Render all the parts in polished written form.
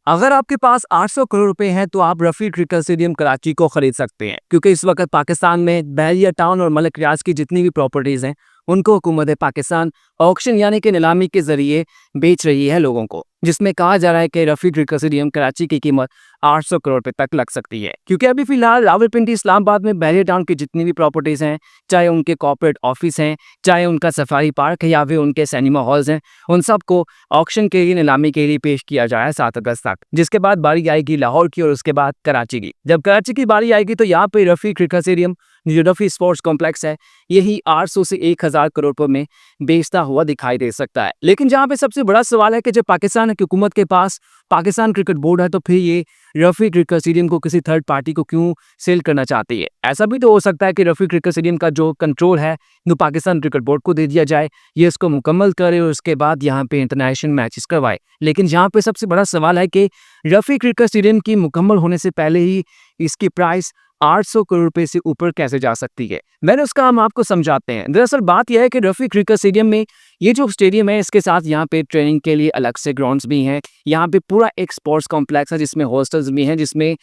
अगर आपके पास 800 करोड़ रुपए हैं तो आप रफी क्रिकेट स्टेडियम कराची को खरीद सकते हैं, क्योंकि इस वक्त पाकिस्तान में बहरिया टाउन और मलिक रियाज की जितनी भी प्रॉपर्टीज हैं उनको हुकूमत पाकिस्तान ऑक्शन यानी कि नीलामी के जरिए बेच रही है लोगों को, जिसमें कहा जा रहा है कि रफी क्रिकेट स्टेडियम कराची की कीमत 800 करोड़ रुपए तक लग सकती है। क्योंकि अभी फिलहाल रावलपिंडी इस्लामाबाद में बहरिया टाउन की जितनी भी प्रॉपर्टीज हैं, चाहे उनके कॉर्पोरेट ऑफिस हैं, चाहे उनका सफारी पार्क है या फिर उनके सिनेमा हॉल्स हैं, उन सबको ऑक्शन के लिए नीलामी के लिए पेश किया जाए 7 अगस्त तक। जिसके बाद बारी आएगी लाहौर की और उसके बाद कराची की। जब कराची की बारी आएगी तो यहाँ पे रफी क्रिकेट स्टेडियम जो रफी स्पोर्ट्स कॉम्प्लेक्स है यही 800 से 1000 करोड़ रुपए में बेचता हुआ दिखाई दे सकता है। लेकिन जहाँ पे सबसे बड़ा सवाल है कि जब पाकिस्तान की हुकूमत के पास पाकिस्तान क्रिकेट बोर्ड है तो फिर ये रफी क्रिकेट स्टेडियम को किसी थर्ड पार्टी को क्यों सेल करना चाहती है। ऐसा भी तो हो सकता है कि रफी क्रिकेट स्टेडियम का जो कंट्रोल है वो पाकिस्तान क्रिकेट बोर्ड को दे दिया जाए, ये इसको मुकम्मल करे और उसके बाद यहाँ पे इंटरनेशनल मैचेस करवाए। लेकिन यहाँ पे सबसे बड़ा सवाल है कि रफी क्रिकेट स्टेडियम की मुकम्मल होने से पहले ही इसकी प्राइस 800 करोड़ रुपए से ऊपर कैसे जा सकती है। मैंने उसका हम आपको समझाते हैं। दरअसल बात यह है कि रफी क्रिकेट स्टेडियम में ये जो स्टेडियम है इसके साथ यहाँ पे ट्रेनिंग के लिए अलग से ग्राउंड्स भी हैं। यहाँ पे पूरा एक स्पोर्ट्स कॉम्प्लेक्स है जिसमें हॉस्टल्स भी हैं, जिसमें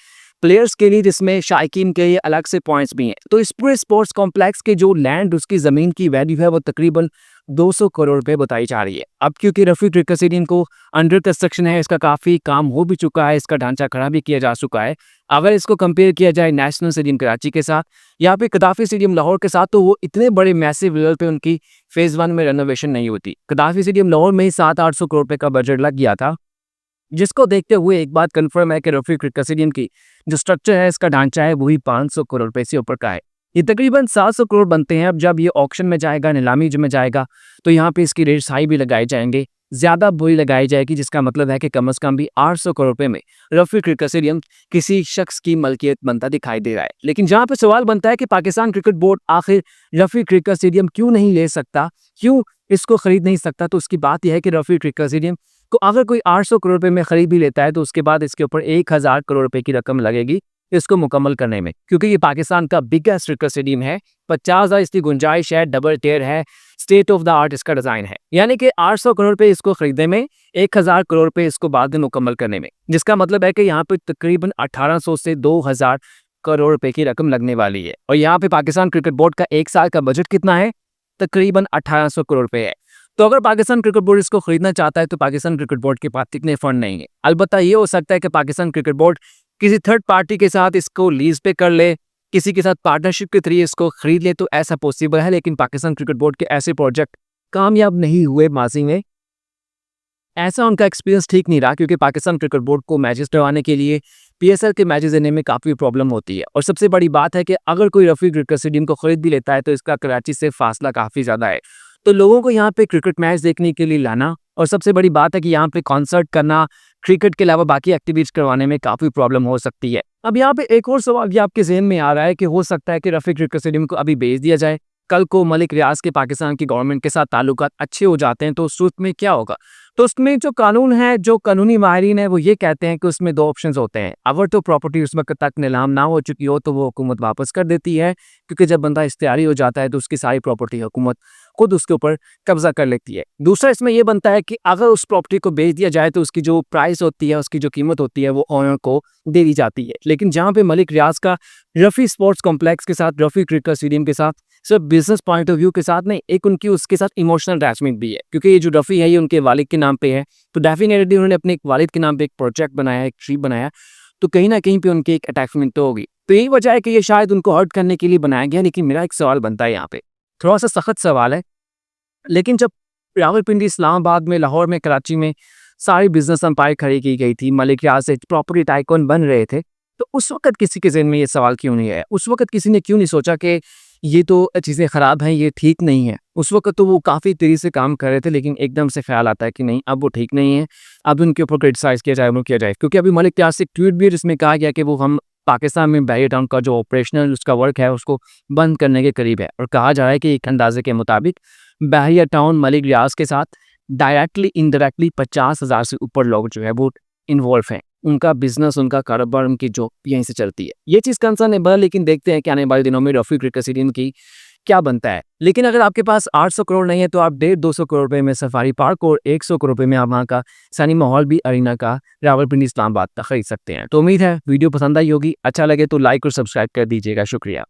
प्लेयर्स के लिए, जिसमें शायकीन के लिए अलग से पॉइंट्स भी हैं। तो इस पूरे स्पोर्ट्स कॉम्प्लेक्स के जो लैंड, उसकी ज़मीन की वैल्यू है वो तकरीबन 200 करोड़ रुपए बताई जा रही है। अब क्योंकि रफी क्रिकेट स्टेडियम को अंडर कंस्ट्रक्शन है, इसका काफ़ी काम हो भी चुका है, इसका ढांचा खड़ा भी किया जा चुका है। अगर इसको कंपेयर किया जाए नेशनल स्टेडियम कराची के साथ या फिर कदाफी स्टेडियम लाहौर के साथ, तो वो इतने बड़े मैसिव लेवल पे उनकी फेज़ 1 में रेनोवेशन नहीं होती। कदाफी स्टेडियम लाहौर में ही 700-800 करोड़ रुपए का बजट लग गया था, जिसको देखते हुए एक बात कंफर्म है कि रफी क्रिकेट स्टेडियम की जो स्ट्रक्चर है, इसका ढांचा है, वही 500 करोड़ रुपए से ऊपर का है। ये तकरीबन 700 करोड़ बनते हैं। अब जब ये ऑक्शन में जाएगा, नीलामी में जाएगा, तो यहाँ पे इसकी रेट्स हाई भी लगाए जाएंगे, ज़्यादा बोली लगाई जाएगी, जिसका मतलब है कि कम से कम भी 800 करोड़ रुपए में रफी क्रिकेट स्टेडियम किसी शख्स की मलकियत बनता दिखाई दे रहा है। लेकिन जहाँ पे सवाल बनता है कि पाकिस्तान क्रिकेट बोर्ड आखिर रफी क्रिकेट स्टेडियम क्यों नहीं ले सकता, क्यों इसको खरीद नहीं सकता, तो उसकी बात यह है कि रफी क्रिकेट स्टेडियम को अगर कोई 800 करोड़ रुपए में खरीद भी लेता है तो उसके बाद इसके ऊपर 1000 करोड़ रुपए की रकम लगेगी इसको मुकम्मल करने में, क्योंकि ये पाकिस्तान का बिगेस्ट क्रिकेट स्टेडियम है। 50,000 इसकी गुंजाइश है, डबल टियर है, स्टेट ऑफ द आर्ट इसका डिजाइन है। यानी कि 800 करोड़ रुपए इसको खरीदने में, 1000 करोड़ रुपए इसको बाद में मुकम्मल करने में, जिसका मतलब है कि यहाँ पे तकरीबन 1800 से 2000 करोड़ रुपए की रकम लगने वाली है। और यहाँ पे पाकिस्तान क्रिकेट बोर्ड का एक साल का बजट कितना है? तकरीबन 1800 करोड़ रुपए है। तो अगर पाकिस्तान क्रिकेट बोर्ड इसको खरीदना चाहता है तो पाकिस्तान क्रिकेट बोर्ड के पास इतने फंड नहीं है। अलबत्ता ये हो सकता है कि पाकिस्तान क्रिकेट बोर्ड किसी थर्ड पार्टी के साथ इसको लीज पे कर ले, किसी के साथ पार्टनरशिप के थ्रू इसको खरीद ले, तो ऐसा पॉसिबल है। लेकिन पाकिस्तान क्रिकेट बोर्ड के ऐसे प्रोजेक्ट कामयाब नहीं हुए माजी में, ऐसा उनका एक्सपीरियंस ठीक नहीं रहा, क्योंकि पाकिस्तान क्रिकेट बोर्ड को मैचेस करवाने के लिए पीएसएल के मैचेस देने में काफ़ी प्रॉब्लम होती है। और सबसे बड़ी बात है कि अगर कोई रफी क्रिकेट स्टेडियम को खरीद भी लेता है तो इसका कराची से फासला काफ़ी ज़्यादा है, तो लोगों को यहाँ पे क्रिकेट मैच देखने के लिए लाना, और सबसे बड़ी बात है कि यहाँ पे कॉन्सर्ट करना, क्रिकेट के अलावा बाकी एक्टिविटीज करवाने में काफ़ी प्रॉब्लम हो सकती है। अब यहाँ पे एक और सवाल भी आपके जहन में आ रहा है कि हो सकता है कि रफी क्रिकेट स्टेडियम को अभी बेच दिया जाए, कल को मलिक रियाज के पाकिस्तान की गवर्नमेंट के साथ ताल्लुकात अच्छे हो जाते हैं तो उस सूरत में क्या होगा। तो उसमें जो कानून है, जो कानूनी माहिरीन है, वो ये कहते हैं कि उसमें 2 ऑप्शंस होते हैं। अगर तो प्रॉपर्टी उस वक्त तक नीलाम ना हो चुकी हो तो वो हुकूमत वापस कर देती है, क्योंकि जब बंदा इख्तियारी हो जाता है तो उसकी सारी प्रॉपर्टी हुकूमत खुद उसके ऊपर कब्जा कर लेती है। दूसरा इसमें यह बनता है कि अगर उस प्रॉपर्टी को बेच दिया जाए तो उसकी जो प्राइस होती है, उसकी जो कीमत होती है, वो ऑनर को दे दी जाती है। लेकिन जहाँ पे मलिक रियाज का रफी स्पोर्ट्स कॉम्प्लेक्स के साथ, रफी क्रिकेट स्टेडियम के साथ सिर्फ बिजनेस पॉइंट ऑफ व्यू के साथ नहीं, एक उनकी उसके साथ इमोशनल अटैचमेंट भी है, क्योंकि ये जो रफी है ये उनके वालिद के नाम पे है। तो डेफिनेटली उन्होंने अपने वालिद के नाम पे एक प्रोजेक्ट बनाया, एक ट्री बनाया, तो कहीं ना कहीं पे उनकी एक अटैचमेंट तो होगी। तो यही वजह है कि ये शायद उनको हर्ट करने के लिए बनाया गया। लेकिन मेरा एक सवाल बनता है यहाँ पे, थोड़ा सा सख्त सवाल है, लेकिन जब रावलपिंडी, इस्लामाबाद में, लाहौर में, कराची में सारी बिजनेस एम्पायर खड़ी की गई थी, मलिक रियाज से प्रॉपर्टी टाइकून बन रहे थे, तो उस वक्त किसी के जहन में ये सवाल क्यों नहीं है? उस वक्त किसी ने क्यों नहीं सोचा कि ये तो चीज़ें ख़राब हैं, ये ठीक नहीं है? उस वक्त तो वो काफ़ी तेज़ी से काम कर रहे थे, लेकिन एकदम से ख्याल आता है कि नहीं, अब वो ठीक नहीं है, अब उनके ऊपर क्रिटिसाइज़ किया जाए, वो किया जाए। क्योंकि अभी मलिक रियाज से एक ट्वीट भी है जिसमें कहा गया कि वो हम पाकिस्तान में बहरिया टाउन का जो ऑपरेशनल उसका वर्क है उसको बंद करने के करीब है। और कहा जा रहा है कि एक अंदाजे के मुताबिक बहरिया टाउन मलिक रियाज के साथ डायरेक्टली इनडायरेक्टली 50,000 से ऊपर लोग जो है वो इन्वॉल्व हैं। उनका बिजनेस, उनका कारोबार, उनकी जॉब यहीं से चलती है। ये चीज़ कंसर्न है बड़ा, लेकिन देखते हैं कि आने वाले दिनों में रफी क्रिकेट स्टेडियम की क्या बनता है। लेकिन अगर आपके पास 800 करोड़ नहीं है तो आप 150-200 करोड़ रुपए में सफारी पार्क और 100 करोड़ रुपए में आप वहाँ का सिनेमा हॉल भी अरीना का रावलपिंडी इस्लामाबाद का खरीद सकते हैं। तो उम्मीद है वीडियो पसंद आई होगी। अच्छा लगे तो लाइक और सब्सक्राइब कर दीजिएगा। शुक्रिया।